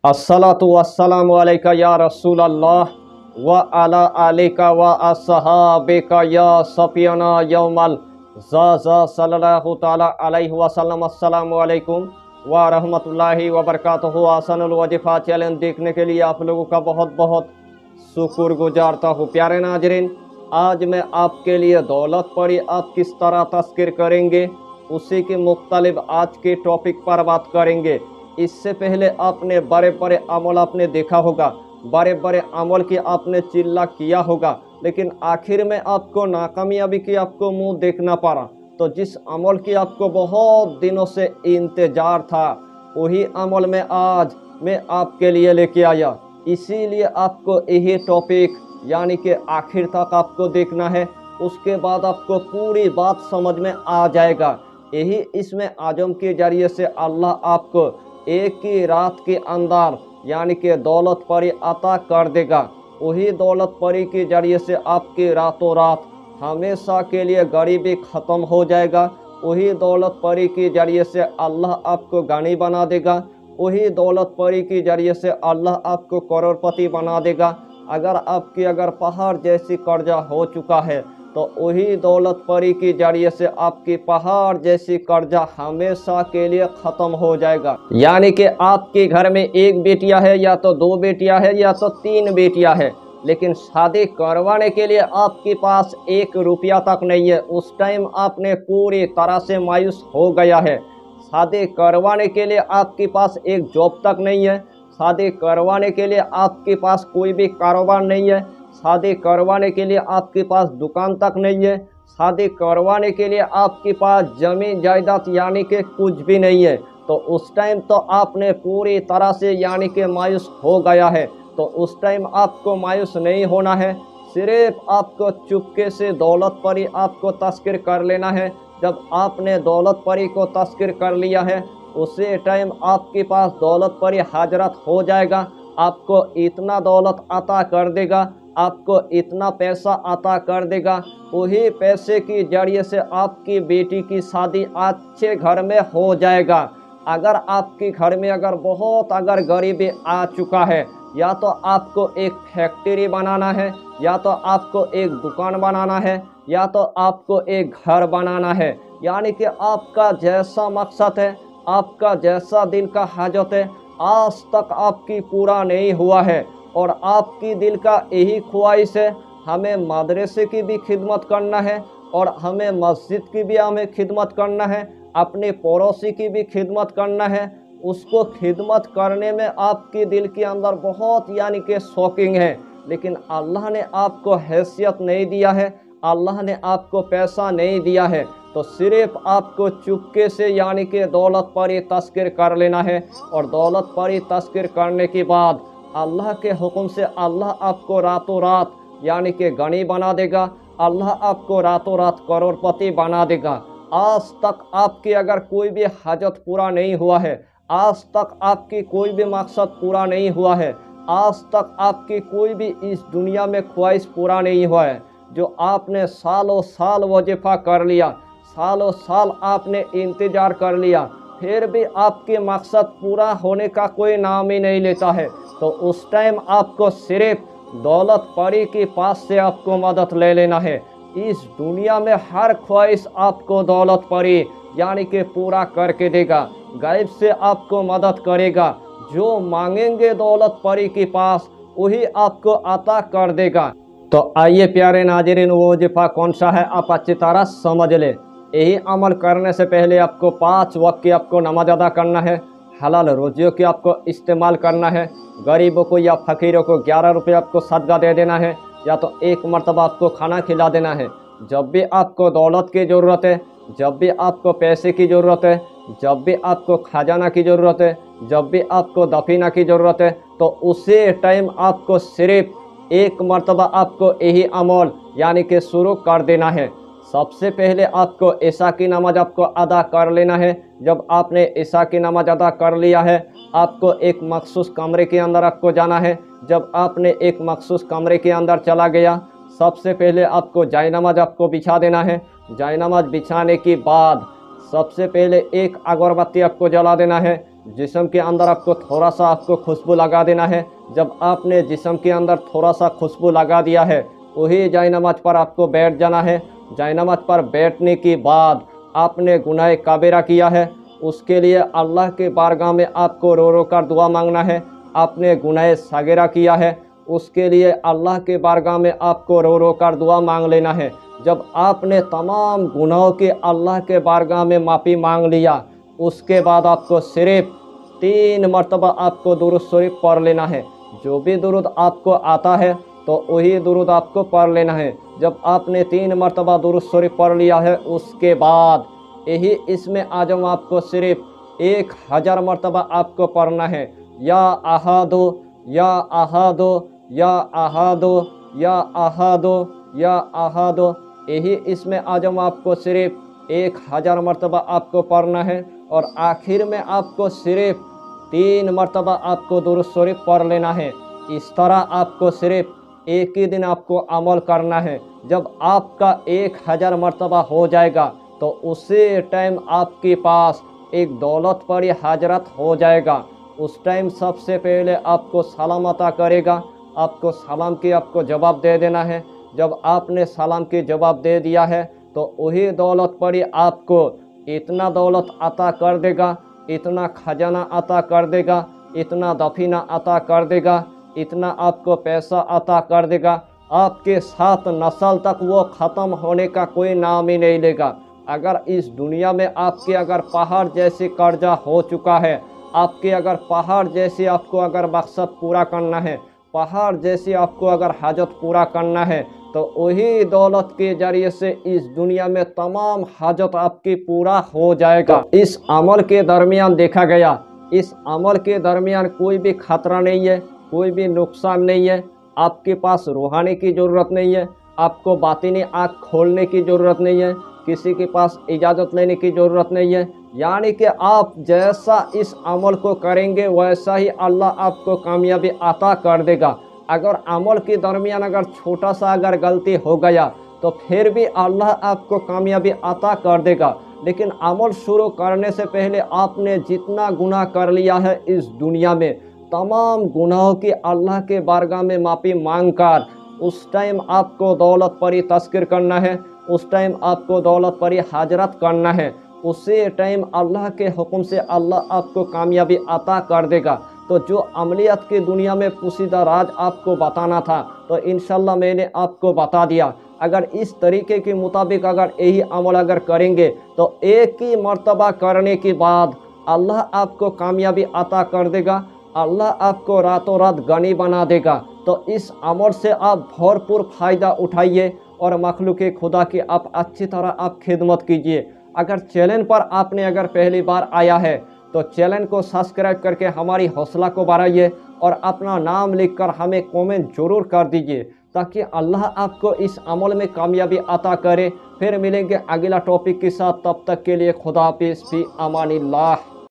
अस्सलातु वस्सलामु अलैका या रसूल अल्लाह व अला आलिका व अस्सहाबिका या सफियाना यौमल ज़ा सल्लल्लाहु ताला अलैहि वसल्लम। अस्सलामु अलैकुम व रहमतुल्लाहि व बरकातहू। आसनुल वजीफ़ा चैलेंज देखने के लिए आप लोगों का बहुत बहुत शुक्रगुजारता हूँ। प्यारे नाजरीन, आज मैं आपके लिए दौलत पड़ी आप किस तरह तस्कीर करेंगे उसी के मुख्तलिफ आज के टॉपिक पर बात करेंगे। इससे पहले आपने बड़े बड़े अमल आपने देखा होगा, बड़े बड़े अमल की आपने चिल्ला किया होगा, लेकिन आखिर में आपको नाकामयाबी की आपको मुंह देखना पड़ा। तो जिस अमल की आपको बहुत दिनों से इंतजार था वही अमल में आज मैं आपके लिए लेके आया। इसीलिए आपको यही टॉपिक यानी कि आखिर तक आपको देखना है, उसके बाद आपको पूरी बात समझ में आ जाएगा। यही इसमें आजम के जरिए से अल्लाह आपको एक ही रात के अंदर यानी कि दौलत परी अता कर देगा। वही दौलत परी के जरिए से आपकी रातों रात हमेशा के लिए गरीबी ख़त्म हो जाएगा। वही दौलत परी के जरिए से अल्लाह आपको गनी बना देगा। वही दौलत परी के जरिए से अल्लाह आपको करोड़पति बना देगा। अगर आपकी पहाड़ जैसी कर्जा हो चुका है तो वही दौलत परी के जरिए से आपकी पहाड़ जैसी कर्जा हमेशा के लिए ख़त्म हो जाएगा। यानी कि आपके घर में एक बेटियां है या तो दो बेटियां है या तो तीन बेटियां है, लेकिन शादी करवाने के लिए आपके पास 1 रुपया तक नहीं है। उस टाइम आपने पूरी तरह से मायूस हो गया है। शादी करवाने के लिए आपके पास एक जॉब तक नहीं है। शादी करवाने के लिए आपके पास कोई भी कारोबार नहीं है। शादी करवाने के लिए आपके पास दुकान तक नहीं है। शादी करवाने के लिए आपके पास जमीन जायदाद यानी कि कुछ भी नहीं है। तो उस टाइम तो आपने पूरी तरह से यानी कि मायूस हो गया है। तो उस टाइम आपको मायूस नहीं होना है, सिर्फ आपको चुपके से दौलत परी आपको तस्कीर कर लेना है। जब आपने दौलत परी को तस्कीर कर लिया है उसी टाइम आपके पास दौलत परी हाजरत हो जाएगा। आपको इतना दौलत अता कर देगा, आपको इतना पैसा अता कर देगा। वही पैसे के जरिए से आपकी बेटी की शादी अच्छे घर में हो जाएगा। अगर आपके घर में बहुत गरीबी आ चुका है, या तो आपको एक फैक्ट्री बनाना है, या तो आपको एक दुकान बनाना है, या तो आपको एक घर बनाना है, यानी कि आपका जैसा मकसद है, आपका जैसा दिल का हाजत है, आज तक आपकी पूरा नहीं हुआ है और आपकी दिल का यही ख्वाहिश है हमें मदरसे की भी खिदमत करना है और हमें मस्जिद की भी हमें खिदमत करना है, अपने पड़ोसी की भी खिदमत करना है। उसको खिदमत करने में आपके दिल के अंदर बहुत यानी कि शौकीन है, लेकिन अल्लाह ने आपको हैसियत नहीं दिया है, अल्लाह ने आपको पैसा नहीं दिया है। तो सिर्फ आपको चुपके से यानी कि दौलत परी तस्कीर कर लेना है और दौलत परी तस्कीर करने के बाद अल्लाह के हुक्म से अल्लाह आपको रातों रात यानी कि गनी बना देगा। अल्लाह आपको रातों रात करोड़पति बना देगा। आज तक आपकी कोई भी हाजत पूरा नहीं हुआ है, आज तक आपकी कोई भी मकसद पूरा नहीं हुआ है, आज तक आपकी कोई भी इस दुनिया में ख्वाहिश पूरा नहीं हुआ है, जो आपने सालों साल वजीफ़ा कर लिया, सालों साल आपने इंतज़ार कर लिया, फिर भी आपके मकसद पूरा होने का कोई नाम ही नहीं लेता है। तो उस टाइम आपको सिर्फ दौलत परी के पास से आपको मदद ले लेना है। इस दुनिया में हर ख्वाहिश आपको दौलत परी यानी कि पूरा करके देगा, गायब से आपको मदद करेगा। जो मांगेंगे दौलत परी के पास वही आपको अता कर देगा। तो आइए प्यारे नाज़रीन, वो वजीफ़ा कौन सा है आप अच्छी तरह समझ ले। यही अमल करने से पहले आपको 5 वक्त की आपको नमाज अदा करना है, हलाल रोजियों की आपको इस्तेमाल करना है, गरीबों को या फ़कीरों को 11 रुपये आपको सदका दे देना है, या तो 1 मरतबा आपको खाना खिला देना है। जब भी आपको दौलत की ज़रूरत है, जब भी आपको पैसे की ज़रूरत है, जब भी आपको खजाना की ज़रूरत है, जब भी आपको दफीना की ज़रूरत है, तो उसी टाइम आपको सिर्फ 1 मरतबा आपको यही अमल यानी कि शुरू कर देना है। सबसे पहले आपको ईशा की नमाज आपको अदा कर लेना है। जब आपने ईशा की नमाज अदा कर लिया है, आपको एक मखसूस कमरे के अंदर आपको जाना है। जब आपने एक मखसूस कमरे के अंदर चला गया, सबसे पहले आपको जायनमाज आपको बिछा देना है। जायनमाज बिछाने के बाद सबसे पहले एक अगरबत्ती आपको जला देना है। जिस्म के अंदर आपको थोड़ा सा आपको खुशबू लगा देना है। जब आपने जिस्म के अंदर थोड़ा सा खुशबू लगा दिया है, वही जाय नमाज पर आपको बैठ जाना है। जाय नमाज पर बैठने के बाद आपने गुनाह काबीरा किया है, उसके लिए अल्लाह के बारगाह में आपको रो रो कर दुआ मांगना है। आपने गुनाह सगीरा किया है, उसके लिए अल्लाह के बारगाह में आपको रो रो कर दुआ मांग लेना है। जब आपने तमाम गुनाहों के अल्लाह के बारगाह में माफ़ी मांग लिया, उसके बाद आपको सिर्फ 3 मरतबा आपको दुरूद शरीफ पढ़ लेना है। जो भी दुरूद आपको आता है तो वही दुरूद आपको पढ़ लेना है। जब आपने 3 मरतबा दुरूद शरीफ पढ़ लिया है, उसके बाद यही इसमें आजम आपको सिर्फ 1000 मरतबा आपको पढ़ना है। या अहादो या अहादो या अहादो या अहादो या अहादो, यही इसमें आजम आपको सिर्फ 1000 मरतबा आपको पढ़ना है। और आखिर में आपको सिर्फ 3 मरतबा आपको दुरूद शरीफ पढ़ लेना है। इस तरह आपको सिर्फ एक ही दिन आपको अमल करना है। जब आपका 1000 मरतबा हो जाएगा तो उसी टाइम आपके पास एक दौलत परी हाजरत हो जाएगा। उस टाइम सबसे पहले आपको सलाम अता करेगा, आपको सलाम की आपको जवाब दे देना है। जब आपने सलाम की जवाब दे दिया है तो वही दौलत परी आपको इतना दौलत अता कर देगा, इतना खजाना अता कर देगा, इतना दफीना अता कर देगा, इतना आपको पैसा अता कर देगा, आपके 7 नस्ल तक वो ख़त्म होने का कोई नाम ही नहीं लेगा। अगर इस दुनिया में आपके अगर पहाड़ जैसे कर्जा हो चुका है, आपके अगर पहाड़ जैसे आपको अगर मकसद पूरा करना है, पहाड़ जैसे आपको अगर हाजत पूरा करना है, तो वही दौलत के जरिए से इस दुनिया में तमाम हाजत आपकी पूरा हो जाएगा। इस अमल के दरमियान देखा गया, इस अमल के दरमियान कोई भी खतरा नहीं है, कोई भी नुकसान नहीं है। आपके पास रूहानी की ज़रूरत नहीं है, आपको बातिनी आँख खोलने की ज़रूरत नहीं है, किसी के पास इजाज़त लेने की ज़रूरत नहीं है। यानी कि आप जैसा इस अमल को करेंगे वैसा ही अल्लाह आपको कामयाबी अता कर देगा। अगर अमल के दरमियान अगर छोटा सा अगर गलती हो गया तो फिर भी अल्लाह आपको कामयाबी अता कर देगा। लेकिन अमल शुरू करने से पहले आपने जितना गुनाह कर लिया है इस दुनिया में, तमाम गुनाहों की अल्लाह के बारगाह में माफ़ी मांग कर उस टाइम आपको दौलत परी तस्कीर करना है, उस टाइम आपको दौलत परी हाजरत करना है। उसी टाइम अल्लाह के हुक्म से अल्लाह आपको कामयाबी अता कर देगा। तो जो अमलियत की दुनिया में पुशीदा राज आपको बताना था तो इंशाल्लाह मैंने आपको बता दिया। अगर इस तरीके के मुताबिक अगर यही अमल अगर करेंगे तो एक ही मर्तबा करने के बाद अल्लाह आपको कामयाबी अता कर देगा, अल्लाह आपको रातों रात गनी बना देगा। तो इस अमल से आप भरपूर फ़ायदा उठाइए और मखलूक़ खुदा की आप अच्छी तरह आप खिदमत कीजिए। अगर चैनल पर आपने अगर पहली बार आया है तो चैनल को सब्सक्राइब करके हमारी हौसला को बढ़ाइए और अपना नाम लिखकर हमें कमेंट जरूर कर दीजिए ताकि अल्लाह आपको इस अमल में कामयाबी अता करे। फिर मिलेंगे अगला टॉपिक के साथ, तब तक के लिए खुदा हाफिज़, फी अमानिल्लाह।